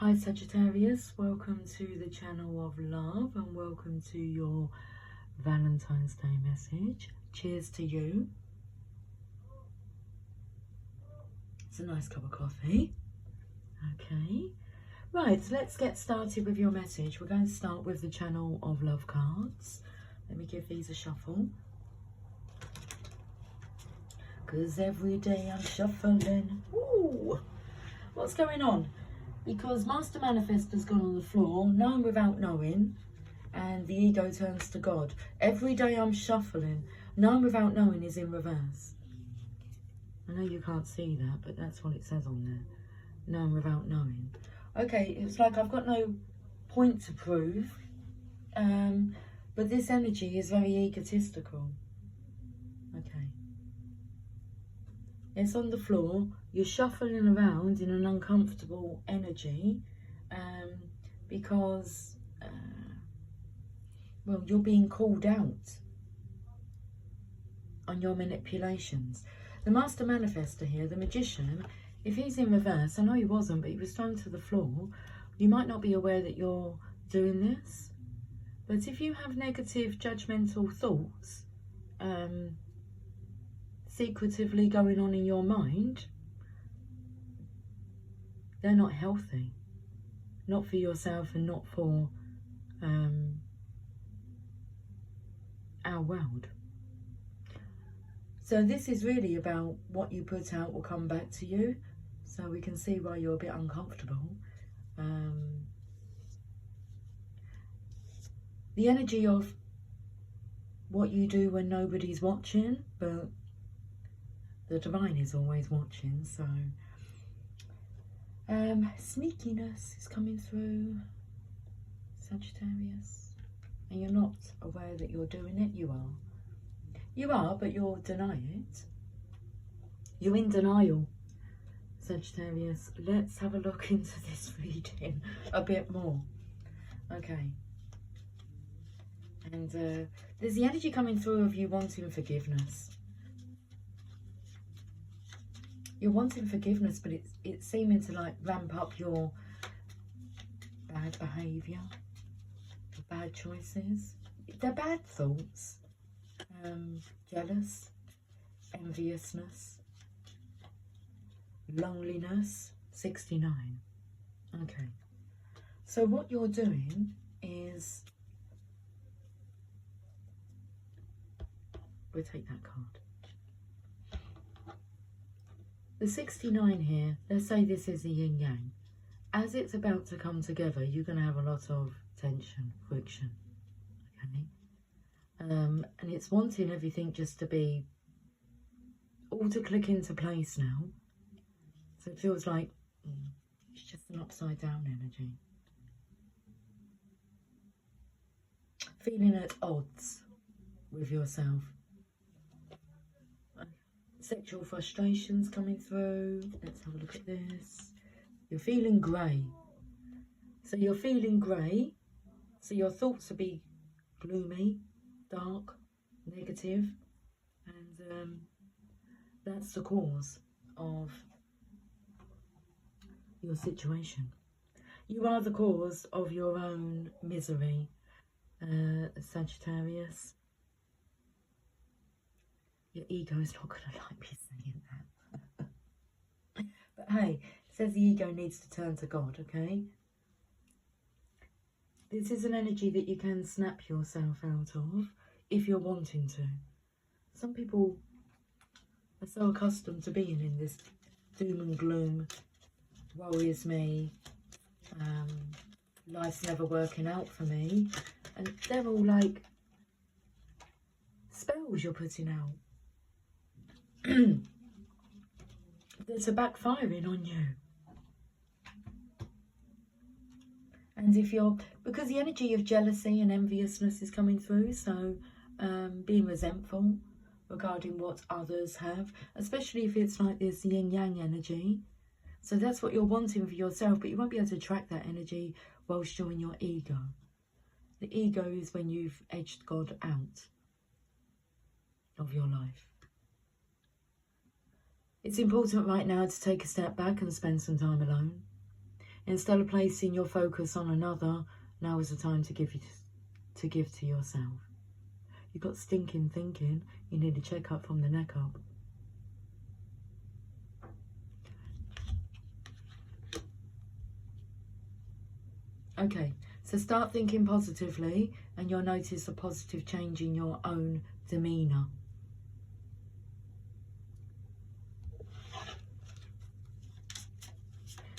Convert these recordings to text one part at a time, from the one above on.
Hi Sagittarius, welcome to the channel of love and welcome to your Valentine's Day message. Cheers to you. It's a nice cup of coffee. Okay, right, so let's get started with your message. We're going to start with the channel of love cards. Let me give these a shuffle. Because every day I'm shuffling. Ooh, what's going on? Because Master Manifestor's gone on the floor, knowing without knowing, and the ego turns to God. Every day I'm shuffling, knowing without knowing is in reverse. I know you can't see that, but that's what it says on there. Knowing without knowing. Okay, it's like I've got no point to prove, but this energy is very egotistical. Okay. It's on the floor, you're shuffling around in an uncomfortable energy because, well, you're being called out on your manipulations. The Master Manifestor here, the Magician, if he's in reverse, I know he wasn't, but he was thrown to the floor, you might not be aware that you're doing this, but if you have negative judgmental thoughts, secretively going on in your mind, they're not healthy. Not for yourself and not for our world. So this is really about what you put out will come back to you. So we can see why you're a bit uncomfortable. The energy of what you do when nobody's watching, but the divine is always watching, so sneakiness is coming through, Sagittarius, and you're not aware that you're doing it. You are, but you'll deny it. You're in denial, Sagittarius. Let's have a look into this reading a bit more. Okay. And there's the energy coming through of you wanting forgiveness. You're wanting forgiveness, but it's seeming to like ramp up your bad behaviour, your bad choices. They're bad thoughts. Jealous, enviousness, loneliness, 69. Okay. So what you're doing is, we'll take that card. The 69 here, let's say this is the yin yang. As it's about to come together, you're going to have a lot of tension, friction. Okay? And it's wanting everything just to be, all to click into place now. So it feels like it's just an upside down energy. Feeling at odds with yourself. Sexual frustrations coming through. Let's have a look at this. You're feeling grey. So you're feeling grey. So your thoughts will be gloomy, dark, negative. And that's the cause of your situation. You are the cause of your own misery, Sagittarius. Your ego is not going to like me saying that. But hey, it says the ego needs to turn to God, okay? This is an energy that you can snap yourself out of if you're wanting to. Some people are so accustomed to being in this doom and gloom, woe is me, life's never working out for me. And they're all like spells you're putting out. That's a backfiring on you. And if you're, because the energy of jealousy and enviousness is coming through, so being resentful regarding what others have, especially if it's like this yin yang energy. So that's what you're wanting for yourself, but you won't be able to track that energy whilst you're in your ego. The ego is when you've edged God out of your life. It's important right now to take a step back and spend some time alone. Instead of placing your focus on another, now is the time to give to yourself. You've got stinking thinking. You need a checkup from the neck up. Okay, so start thinking positively and you'll notice a positive change in your own demeanour.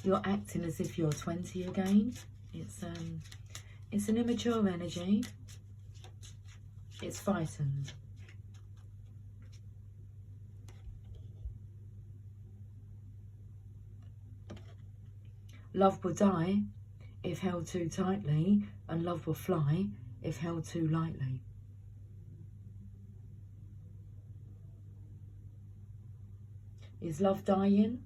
You're acting as if you're 20 again. It's an immature energy. It's frightened. Love will die if held too tightly, and love will fly if held too lightly. Is love dying?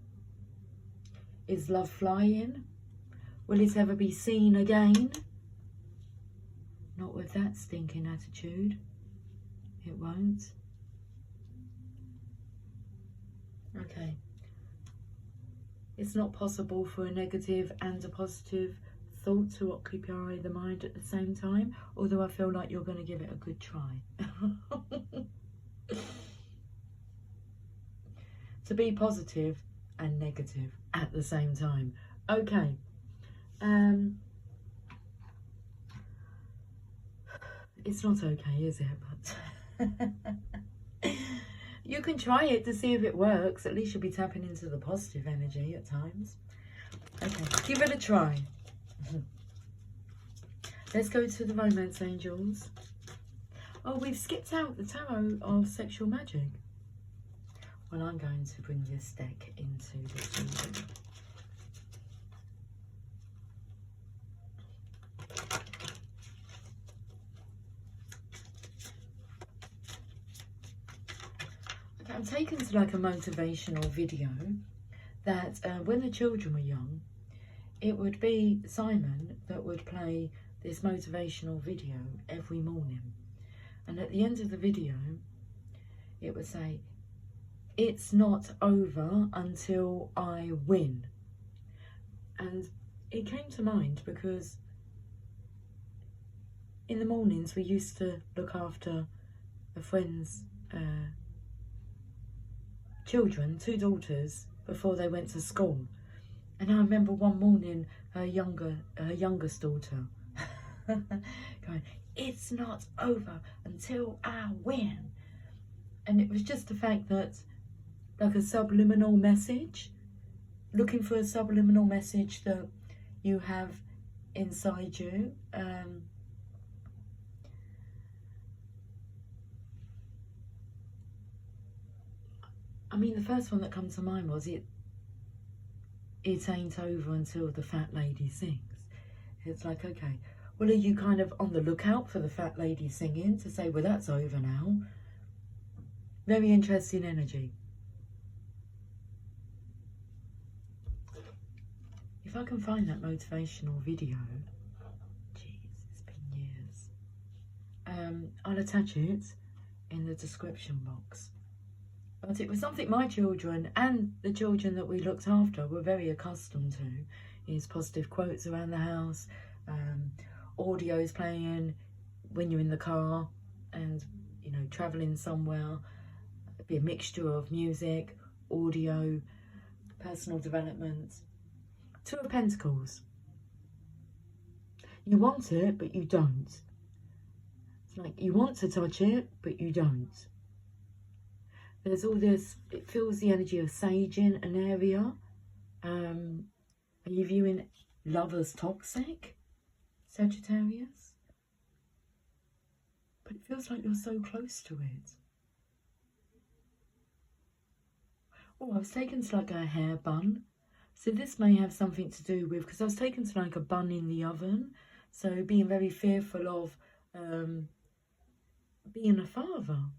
Is love flying? Will it ever be seen again? Not with that stinking attitude. It won't. Okay. It's not possible for a negative and a positive thought to occupy the mind at the same time, although I feel like you're going to give it a good try. To be positive and negative at the same time. Okay. It's not okay, is it? But you can try it to see if it works. At least you'll be tapping into the positive energy at times. Okay, give it a try. Let's go to the romance angels. Oh, we've skipped out the tarot of sexual magic. Well, I'm going to bring this deck into this reading. Okay, I'm taken to like a motivational video that when the children were young, it would be Simon that would play this motivational video every morning. And at the end of the video, it would say, "It's not over until I win." And it came to mind because in the mornings we used to look after a friend's children, 2 daughters, before they went to school. And I remember one morning her youngest daughter going, "It's not over until I win." And it was just the fact that, like a subliminal message, looking for a subliminal message that you have inside you. I mean, the first one that comes to mind was it ain't over until the fat lady sings. It's like, okay, well, are you kind of on the lookout for the fat lady singing to say, well, that's over now? Very interesting energy. If I can find that motivational video, jeez, it's been years, I'll attach it in the description box. But it was something my children and the children that we looked after were very accustomed to, is positive quotes around the house, audios playing when you're in the car and, you know, travelling somewhere. It'd be a mixture of music, audio, personal development. 2 of Pentacles. You want it, but you don't. It's like you want to touch it, but you don't. There's all this, it feels the energy of sage in an area. Are you viewing love as toxic, Sagittarius? But it feels like you're so close to it. Oh, I was taken to like a hair bun. So this may have something to do with, because I was taken to like a bun in the oven. So being very fearful of being a father.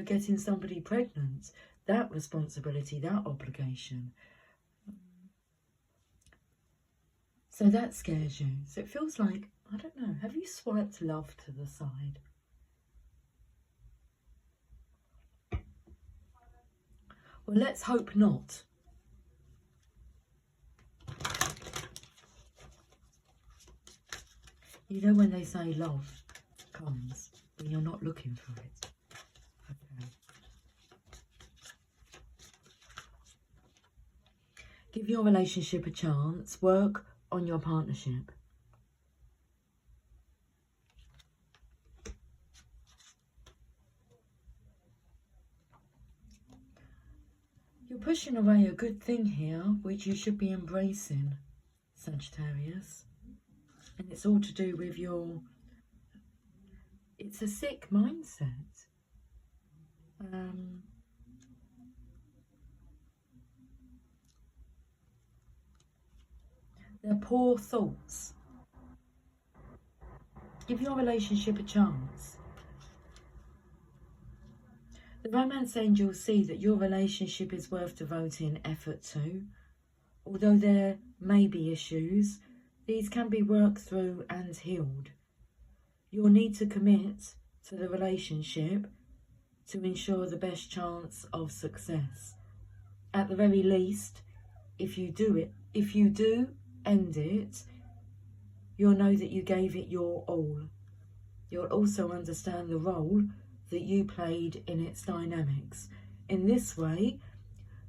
Getting somebody pregnant, that responsibility, that obligation. So that scares you. So it feels like, I don't know, have you swiped love to the side? Well, let's hope not. You know when they say love comes when you're not looking for it. Okay. Give your relationship a chance. Work on your partnership. You're pushing away a good thing here, which you should be embracing, Sagittarius. And it's all to do with your... It's a sick mindset. They're poor thoughts. Give your relationship a chance. The romance angels see that your relationship is worth devoting effort to. Although there may be issues, these can be worked through and healed. You'll need to commit to the relationship to ensure the best chance of success. At the very least, if you do end it, you'll know that you gave it your all. You'll also understand the role that you played in its dynamics. In this way,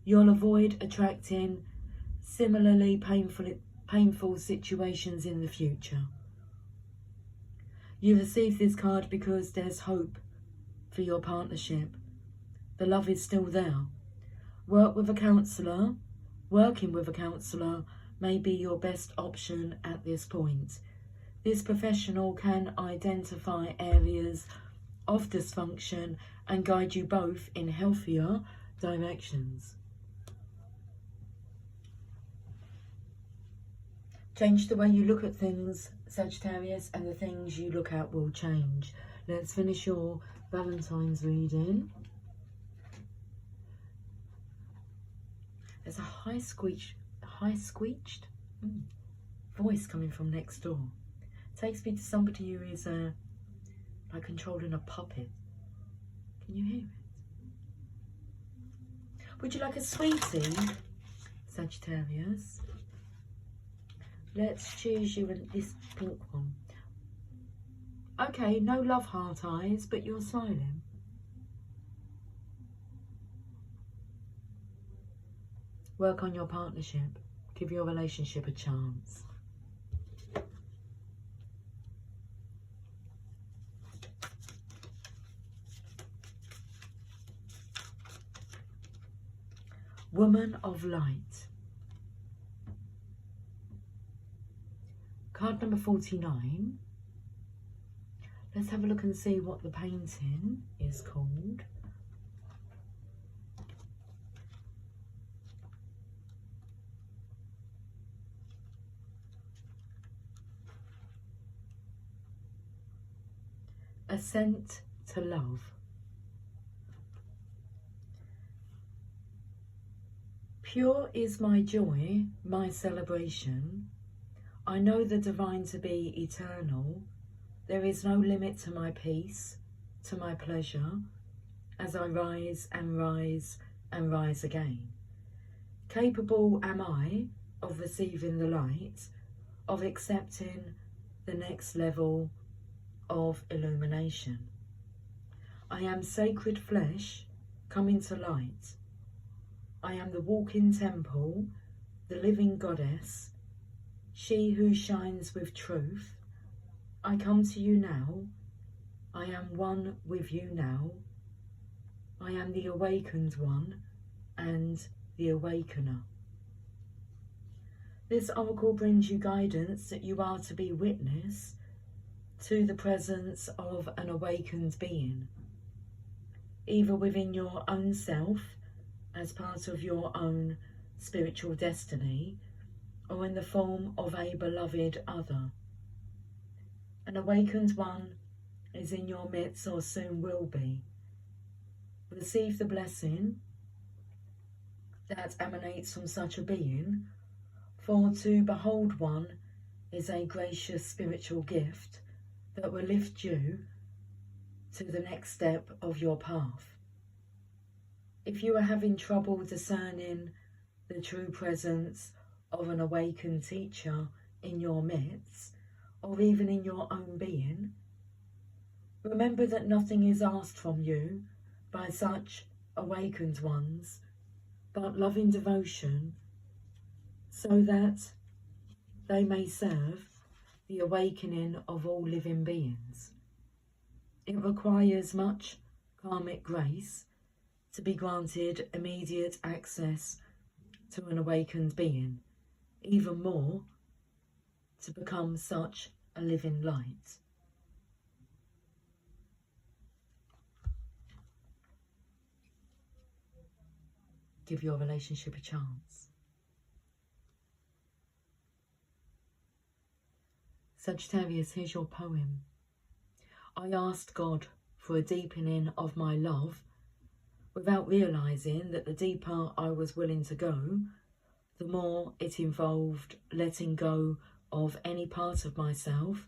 you'll avoid attracting similarly painful situations in the future. You received this card because there's hope for your partnership. The love is still there. Working with a counsellor may be your best option at this point. This professional can identify areas of dysfunction and guide you both in healthier directions. Change the way you look at things, Sagittarius, and the things you look at will change. Let's finish your Valentine's reading. There's a high-squeeched voice coming from next door. Takes me to somebody who is like controlling a puppet. Can you hear it? Would you like a sweetie, Sagittarius? Let's choose you this pink one. Okay, no love heart eyes, but you're smiling. Work on your partnership. Give your relationship a chance. Woman of Light. Card number 49. Let's have a look and see what the painting is called. Ascent to Love. Pure is my joy, my celebration. I know the divine to be eternal. There is no limit to my peace, to my pleasure, as I rise and rise and rise again. Capable am I of receiving the light, of accepting the next level of illumination. I am sacred flesh coming to light. I am the walking temple, the living goddess, she who shines with truth. I come to you now. I am one with you now. I am the awakened one and the awakener. This oracle brings you guidance that you are to be witness to the presence of an awakened being, either within your own self as part of your own spiritual destiny, or in the form of a beloved other. An awakened one is in your midst or soon will be. Receive the blessing that emanates from such a being, for to behold one is a gracious spiritual gift that will lift you to the next step of your path. If you are having trouble discerning the true presence of an awakened teacher in your midst, or even in your own being, remember that nothing is asked from you by such awakened ones but loving devotion, so that they may serve the awakening of all living beings. It requires much karmic grace to be granted immediate access to an awakened being, even more to become such a living light. Give your relationship a chance. Sagittarius, here's your poem. I asked God for a deepening of my love without realising that the deeper I was willing to go, the more it involved letting go of any part of myself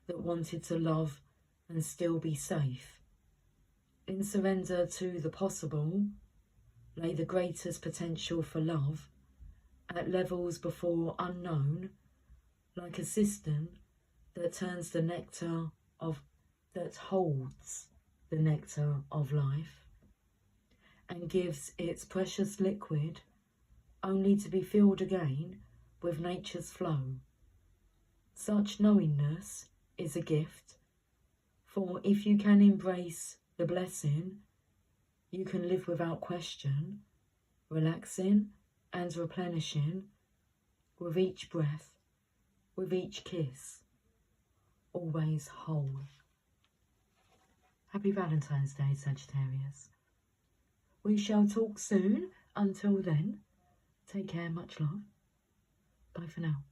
that wanted to love and still be safe. In surrender to the possible lay the greatest potential for love at levels before unknown, like a cistern that turns the nectar of, that holds the nectar of life and gives its precious liquid only to be filled again with nature's flow. Such knowingness is a gift, for if you can embrace the blessing, you can live without question, relaxing and replenishing with each breath, with each kiss, always whole. Happy Valentine's Day, Sagittarius. We shall talk soon. Until then, take care, much love. Bye for now.